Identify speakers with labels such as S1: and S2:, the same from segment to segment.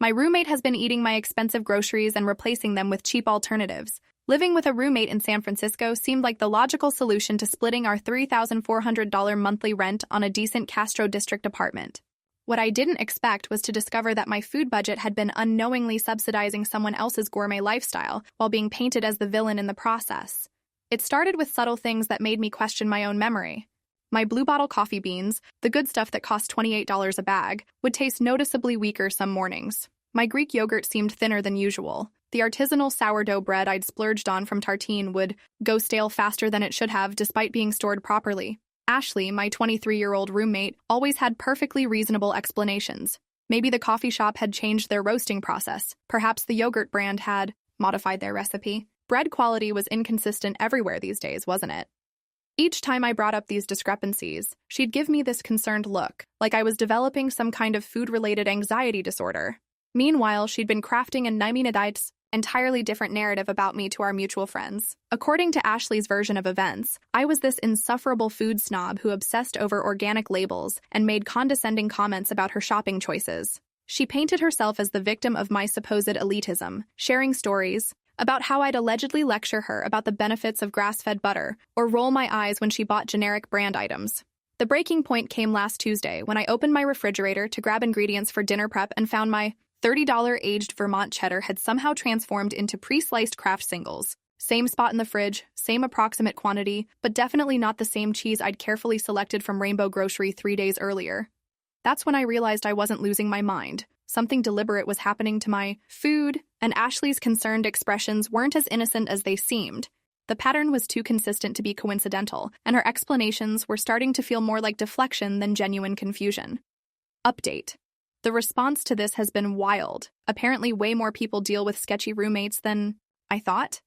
S1: My roommate has been eating my expensive groceries and replacing them with cheap alternatives. Living with a roommate in San Francisco seemed like the logical solution to splitting our $3,400 monthly rent on a decent Castro District apartment. What I didn't expect was to discover that my food budget had been unknowingly subsidizing someone else's gourmet lifestyle while being painted as the villain in the process. It started with subtle things that made me question my own memory. My Blue Bottle coffee beans, the good stuff that cost $28 a bag, would taste noticeably weaker some mornings. My Greek yogurt seemed thinner than usual. The artisanal sourdough bread I'd splurged on from Tartine would go stale faster than it should have despite being stored properly. Ashley, my 23-year-old roommate, always had perfectly reasonable explanations. Maybe the coffee shop had changed their roasting process. Perhaps the yogurt brand had modified their recipe. Bread quality was inconsistent everywhere these days, wasn't it? Each time I brought up these discrepancies, she'd give me this concerned look, like I was developing some kind of food-related anxiety disorder. Meanwhile, she'd been crafting a Naiminadites entirely different narrative about me to our mutual friends. According to Ashley's version of events, I was this insufferable food snob who obsessed over organic labels and made condescending comments about her shopping choices. She painted herself as the victim of my supposed elitism, sharing stories about how I'd allegedly lecture her about the benefits of grass-fed butter or roll my eyes when she bought generic brand items. The breaking point came last Tuesday when I opened my refrigerator to grab ingredients for dinner prep and found my $30 aged Vermont cheddar had somehow transformed into pre-sliced Kraft singles. Same spot in the fridge, same approximate quantity, but definitely not the same cheese I'd carefully selected from Rainbow Grocery 3 days earlier. That's when I realized I wasn't losing my mind. Something deliberate was happening to my food, and Ashley's concerned expressions weren't as innocent as they seemed. The pattern was too consistent to be coincidental, and her explanations were starting to feel more like deflection than genuine confusion. Update. The response to this has been wild. Apparently, way more people deal with sketchy roommates than I thought.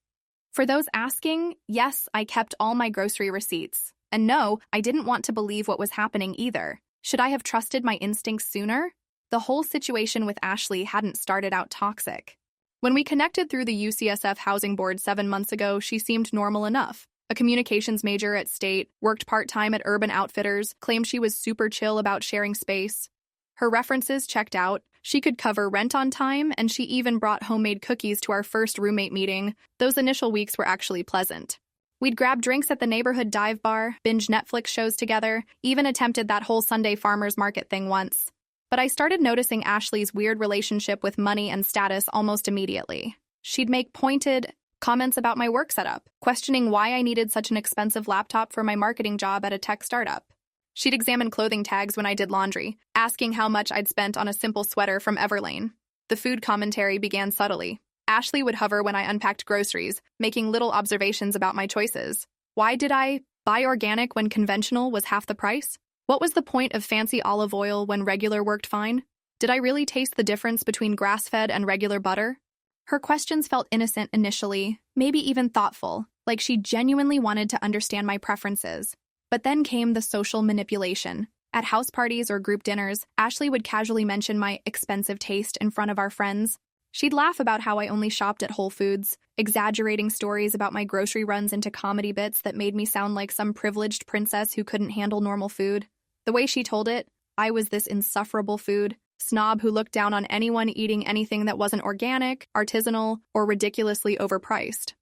S1: For those asking, yes, I kept all my grocery receipts. And no, I didn't want to believe what was happening either. Should I have trusted my instincts sooner? The whole situation with Ashley hadn't started out toxic. When we connected through the UCSF Housing Board 7 months ago, she seemed normal enough. A communications major at State, worked part-time at Urban Outfitters, claimed she was super chill about sharing space. Her references checked out. She could cover rent on time, and she even brought homemade cookies to our first roommate meeting. Those initial weeks were actually pleasant. We'd grab drinks at the neighborhood dive bar, binge Netflix shows together, even attempted that whole Sunday farmers market thing once. But I started noticing Ashley's weird relationship with money and status almost immediately. She'd make pointed comments about my work setup, questioning why I needed such an expensive laptop for my marketing job at a tech startup. She'd examine clothing tags when I did laundry, asking how much I'd spent on a simple sweater from Everlane. The food commentary began subtly. Ashley would hover when I unpacked groceries, making little observations about my choices. Why did I buy organic when conventional was half the price? What was the point of fancy olive oil when regular worked fine? Did I really taste the difference between grass-fed and regular butter? Her questions felt innocent initially, maybe even thoughtful, like she genuinely wanted to understand my preferences. But then came the social manipulation. At house parties or group dinners, Ashley would casually mention my expensive taste in front of our friends. She'd laugh about how I only shopped at Whole Foods, exaggerating stories about my grocery runs into comedy bits that made me sound like some privileged princess who couldn't handle normal food. The way she told it, I was this insufferable food snob who looked down on anyone eating anything that wasn't organic, artisanal, or ridiculously overpriced.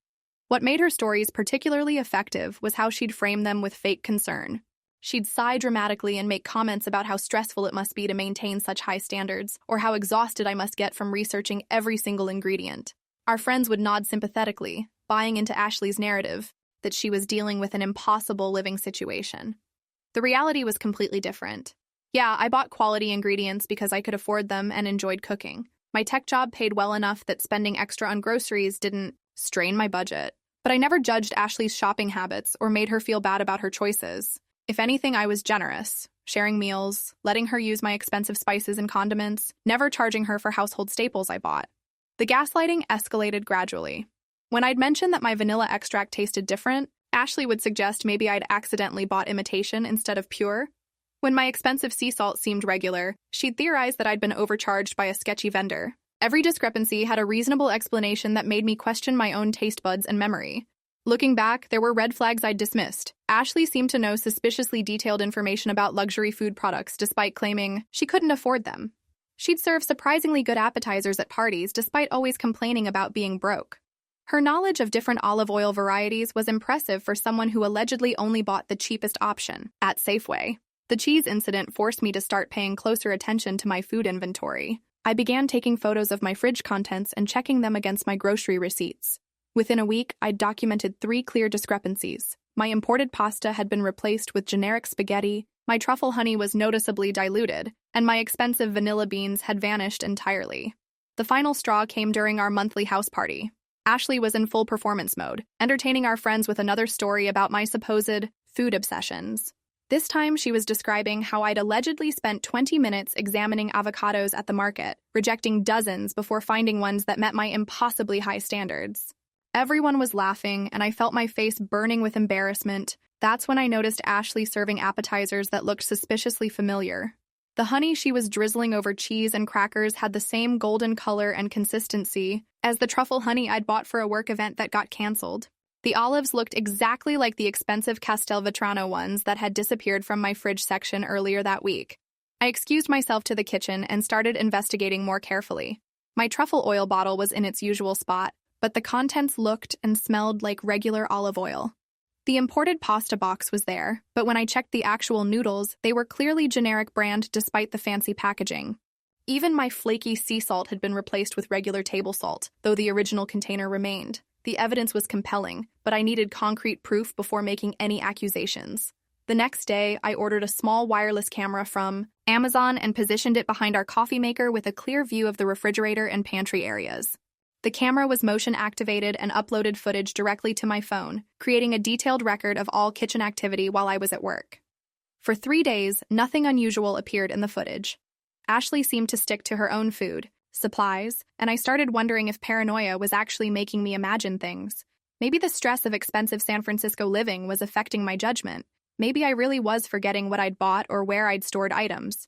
S1: What made her stories particularly effective was how she'd frame them with fake concern. She'd sigh dramatically and make comments about how stressful it must be to maintain such high standards, or how exhausted I must get from researching every single ingredient. Our friends would nod sympathetically, buying into Ashley's narrative that she was dealing with an impossible living situation. The reality was completely different. Yeah, I bought quality ingredients because I could afford them and enjoyed cooking. My tech job paid well enough that spending extra on groceries didn't strain my budget. But I never judged Ashley's shopping habits or made her feel bad about her choices. If anything, I was generous, sharing meals, letting her use my expensive spices and condiments, never charging her for household staples I bought. The gaslighting escalated gradually. When I'd mentioned that my vanilla extract tasted different, Ashley would suggest maybe I'd accidentally bought imitation instead of pure. When my expensive sea salt seemed regular, she'd theorize that I'd been overcharged by a sketchy vendor. Every discrepancy had a reasonable explanation that made me question my own taste buds and memory. Looking back, there were red flags I'd dismissed. Ashley seemed to know suspiciously detailed information about luxury food products despite claiming she couldn't afford them. She'd serve surprisingly good appetizers at parties despite always complaining about being broke. Her knowledge of different olive oil varieties was impressive for someone who allegedly only bought the cheapest option at Safeway. The cheese incident forced me to start paying closer attention to my food inventory. I began taking photos of my fridge contents and checking them against my grocery receipts. Within a week, I'd documented 3 clear discrepancies. My imported pasta had been replaced with generic spaghetti, my truffle honey was noticeably diluted, and my expensive vanilla beans had vanished entirely. The final straw came during our monthly house party. Ashley was in full performance mode, entertaining our friends with another story about my supposed food obsessions. This time, she was describing how I'd allegedly spent 20 minutes examining avocados at the market, rejecting dozens before finding ones that met my impossibly high standards. Everyone was laughing, and I felt my face burning with embarrassment. That's when I noticed Ashley serving appetizers that looked suspiciously familiar. The honey she was drizzling over cheese and crackers had the same golden color and consistency as the truffle honey I'd bought for a work event that got canceled. The olives looked exactly like the expensive Castelvetrano ones that had disappeared from my fridge section earlier that week. I excused myself to the kitchen and started investigating more carefully. My truffle oil bottle was in its usual spot, but the contents looked and smelled like regular olive oil. The imported pasta box was there, but when I checked the actual noodles, they were clearly generic brand despite the fancy packaging. Even my flaky sea salt had been replaced with regular table salt, though the original container remained. The evidence was compelling, but I needed concrete proof before making any accusations. The next day, I ordered a small wireless camera from Amazon and positioned it behind our coffee maker with a clear view of the refrigerator and pantry areas. The camera was motion-activated and uploaded footage directly to my phone, creating a detailed record of all kitchen activity while I was at work. For 3 days, nothing unusual appeared in the footage. Ashley seemed to stick to her own food, supplies, and I started wondering if paranoia was actually making me imagine things. Maybe the stress of expensive San Francisco living was affecting my judgment. Maybe I really was forgetting what I'd bought or where I'd stored items.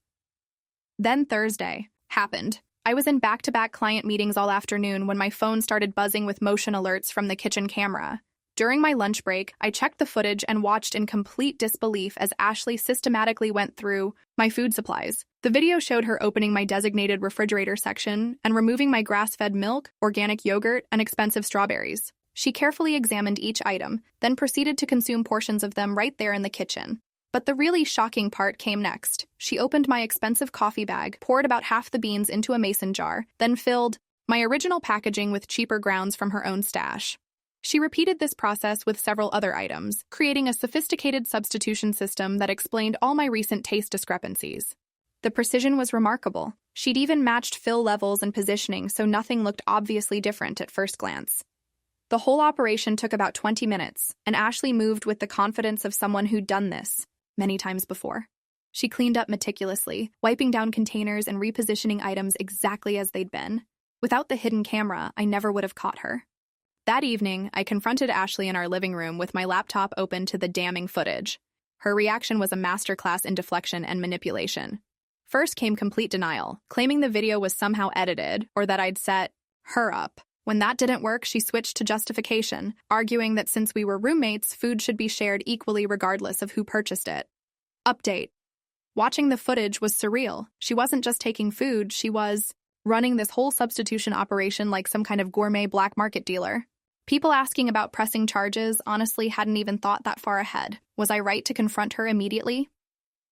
S1: Then Thursday happened. I was in back-to-back client meetings all afternoon when my phone started buzzing with motion alerts from the kitchen camera. During my lunch break, I checked the footage and watched in complete disbelief as Ashley systematically went through my food supplies. The video showed her opening my designated refrigerator section and removing my grass-fed milk, organic yogurt, and expensive strawberries. She carefully examined each item, then proceeded to consume portions of them right there in the kitchen. But the really shocking part came next. She opened my expensive coffee bag, poured about half the beans into a mason jar, then filled my original packaging with cheaper grounds from her own stash. She repeated this process with several other items, creating a sophisticated substitution system that explained all my recent taste discrepancies. The precision was remarkable. She'd even matched fill levels and positioning so nothing looked obviously different at first glance. The whole operation took about 20 minutes, and Ashley moved with the confidence of someone who'd done this many times before. She cleaned up meticulously, wiping down containers and repositioning items exactly as they'd been. Without the hidden camera, I never would have caught her. That evening, I confronted Ashley in our living room with my laptop open to the damning footage. Her reaction was a masterclass in deflection and manipulation. First came complete denial, claiming the video was somehow edited or that I'd set her up. When that didn't work, she switched to justification, arguing that since we were roommates, food should be shared equally regardless of who purchased it. Update. Watching the footage was surreal. She wasn't just taking food, she was running this whole substitution operation like some kind of gourmet black market dealer. People asking about pressing charges honestly hadn't even thought that far ahead. Was I right to confront her immediately?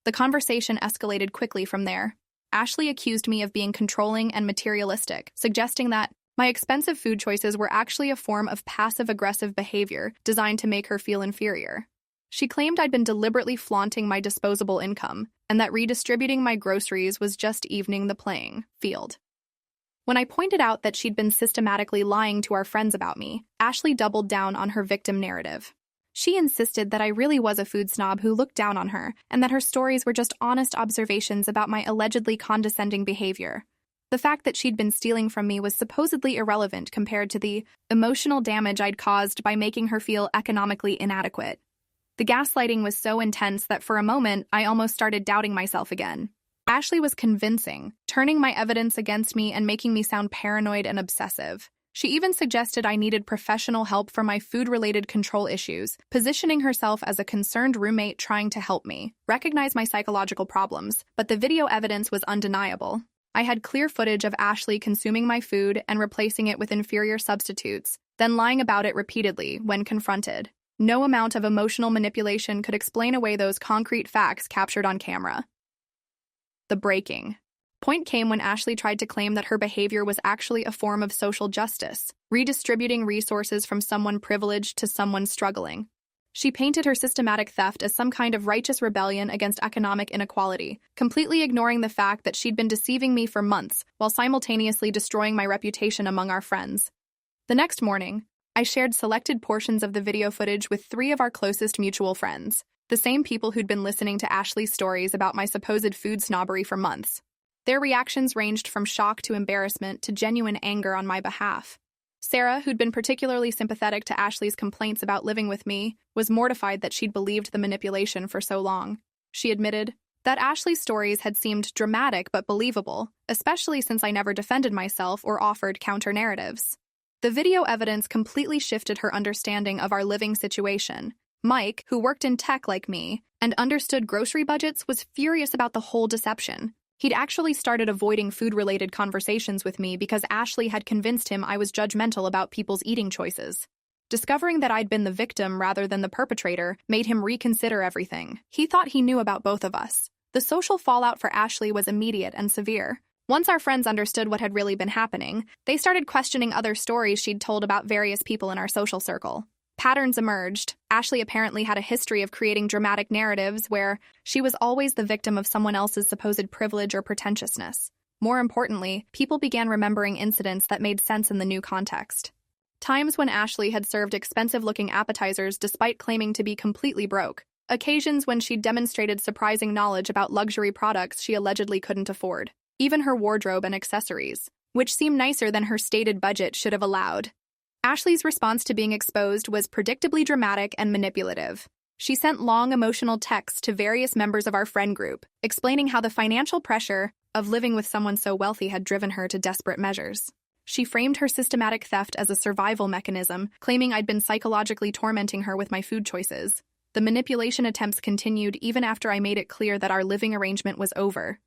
S1: The conversation escalated quickly from there. Ashley accused me of being controlling and materialistic, suggesting that my expensive food choices were actually a form of passive-aggressive behavior designed to make her feel inferior. She claimed I'd been deliberately flaunting my disposable income, and that redistributing my groceries was just evening the playing field. When I pointed out that she'd been systematically lying to our friends about me, Ashley doubled down on her victim narrative. She insisted that I really was a food snob who looked down on her, and that her stories were just honest observations about my allegedly condescending behavior. The fact that she'd been stealing from me was supposedly irrelevant compared to the emotional damage I'd caused by making her feel economically inadequate. The gaslighting was so intense that for a moment, I almost started doubting myself again. Ashley was convincing, turning my evidence against me and making me sound paranoid and obsessive. She even suggested I needed professional help for my food-related control issues, positioning herself as a concerned roommate trying to help me recognize my psychological problems, but the video evidence was undeniable. I had clear footage of Ashley consuming my food and replacing it with inferior substitutes, then lying about it repeatedly when confronted. No amount of emotional manipulation could explain away those concrete facts captured on camera. The breaking point came when Ashley tried to claim that her behavior was actually a form of social justice, redistributing resources from someone privileged to someone struggling. She painted her systematic theft as some kind of righteous rebellion against economic inequality, completely ignoring the fact that she'd been deceiving me for months while simultaneously destroying my reputation among our friends. The next morning, I shared selected portions of the video footage with 3 of our closest mutual friends, the same people who'd been listening to Ashley's stories about my supposed food snobbery for months. Their reactions ranged from shock to embarrassment to genuine anger on my behalf. Sarah, who'd been particularly sympathetic to Ashley's complaints about living with me, was mortified that she'd believed the manipulation for so long. She admitted that Ashley's stories had seemed dramatic but believable, especially since I never defended myself or offered counter-narratives. The video evidence completely shifted her understanding of our living situation. Mike, who worked in tech like me and understood grocery budgets, was furious about the whole deception. He'd actually started avoiding food-related conversations with me because Ashley had convinced him I was judgmental about people's eating choices. Discovering that I'd been the victim rather than the perpetrator made him reconsider everything. He thought he knew about both of us. The social fallout for Ashley was immediate and severe. Once our friends understood what had really been happening, they started questioning other stories she'd told about various people in our social circle. Patterns emerged. Ashley apparently had a history of creating dramatic narratives where she was always the victim of someone else's supposed privilege or pretentiousness. More importantly, people began remembering incidents that made sense in the new context. Times when Ashley had served expensive-looking appetizers despite claiming to be completely broke. Occasions when she'd demonstrated surprising knowledge about luxury products she allegedly couldn't afford. Even her wardrobe and accessories, which seemed nicer than her stated budget should have allowed. Ashley's response to being exposed was predictably dramatic and manipulative. She sent long emotional texts to various members of our friend group, explaining how the financial pressure of living with someone so wealthy had driven her to desperate measures. She framed her systematic theft as a survival mechanism, claiming I'd been psychologically tormenting her with my food choices. The manipulation attempts continued even after I made it clear that our living arrangement was over.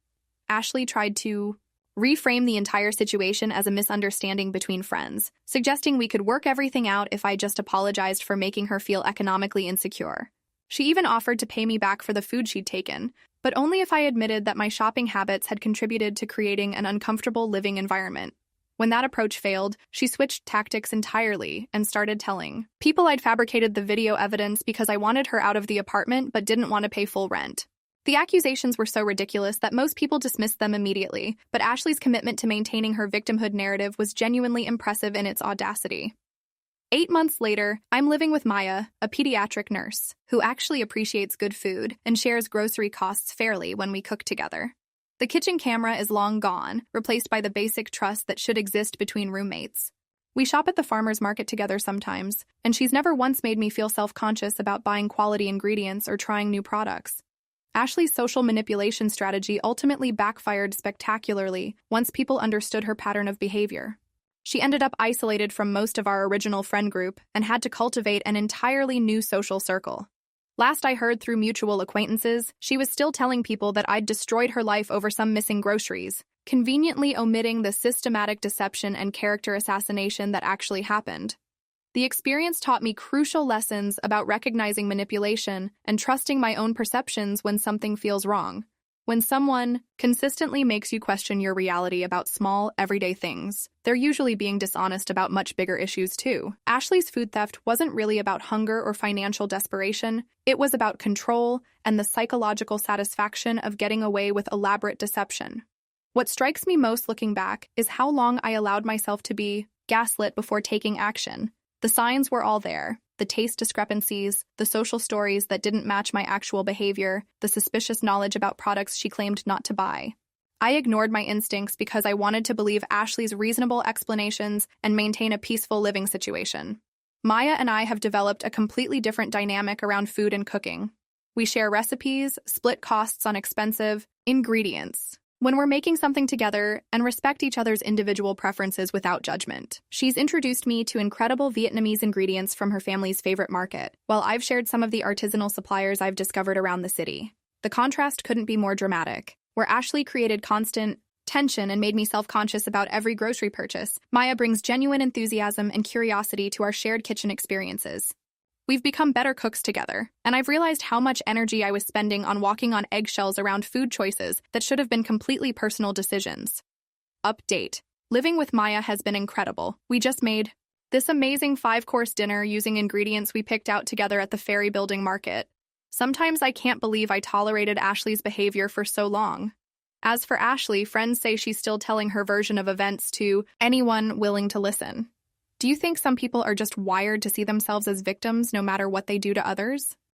S1: Ashley tried to reframe the entire situation as a misunderstanding between friends, suggesting we could work everything out if I just apologized for making her feel economically insecure. She even offered to pay me back for the food she'd taken, but only if I admitted that my shopping habits had contributed to creating an uncomfortable living environment. When that approach failed, she switched tactics entirely and started telling people I'd fabricated the video evidence because I wanted her out of the apartment but didn't want to pay full rent. The accusations were so ridiculous that most people dismissed them immediately, but Ashley's commitment to maintaining her victimhood narrative was genuinely impressive in its audacity. 8 months later, I'm living with Maya, a pediatric nurse, who actually appreciates good food and shares grocery costs fairly when we cook together. The kitchen camera is long gone, replaced by the basic trust that should exist between roommates. We shop at the farmer's market together sometimes, and she's never once made me feel self-conscious about buying quality ingredients or trying new products. Ashley's social manipulation strategy ultimately backfired spectacularly once people understood her pattern of behavior. She ended up isolated from most of our original friend group and had to cultivate an entirely new social circle. Last I heard through mutual acquaintances, she was still telling people that I'd destroyed her life over some missing groceries, conveniently omitting the systematic deception and character assassination that actually happened. The experience taught me crucial lessons about recognizing manipulation and trusting my own perceptions when something feels wrong. When someone consistently makes you question your reality about small, everyday things, they're usually being dishonest about much bigger issues too. Ashley's food theft wasn't really about hunger or financial desperation. It was about control and the psychological satisfaction of getting away with elaborate deception. What strikes me most looking back is how long I allowed myself to be gaslit before taking action. The signs were all there. The taste discrepancies, the social stories that didn't match my actual behavior, the suspicious knowledge about products she claimed not to buy. I ignored my instincts because I wanted to believe Ashley's reasonable explanations and maintain a peaceful living situation. Maya and I have developed a completely different dynamic around food and cooking. We share recipes, split costs on expensive ingredients when we're making something together, and respect each other's individual preferences without judgment. She's introduced me to incredible Vietnamese ingredients from her family's favorite market, while I've shared some of the artisanal suppliers I've discovered around the city. The contrast couldn't be more dramatic. Where Ashley created constant tension and made me self-conscious about every grocery purchase, Maya brings genuine enthusiasm and curiosity to our shared kitchen experiences. We've become better cooks together, and I've realized how much energy I was spending on walking on eggshells around food choices that should have been completely personal decisions. Update. Living with Maya has been incredible. We just made this amazing 5-course dinner using ingredients we picked out together at the ferry building market. Sometimes I can't believe I tolerated Ashley's behavior for so long. As for Ashley, friends say she's still telling her version of events to anyone willing to listen. Do you think some people are just wired to see themselves as victims no matter what they do to others?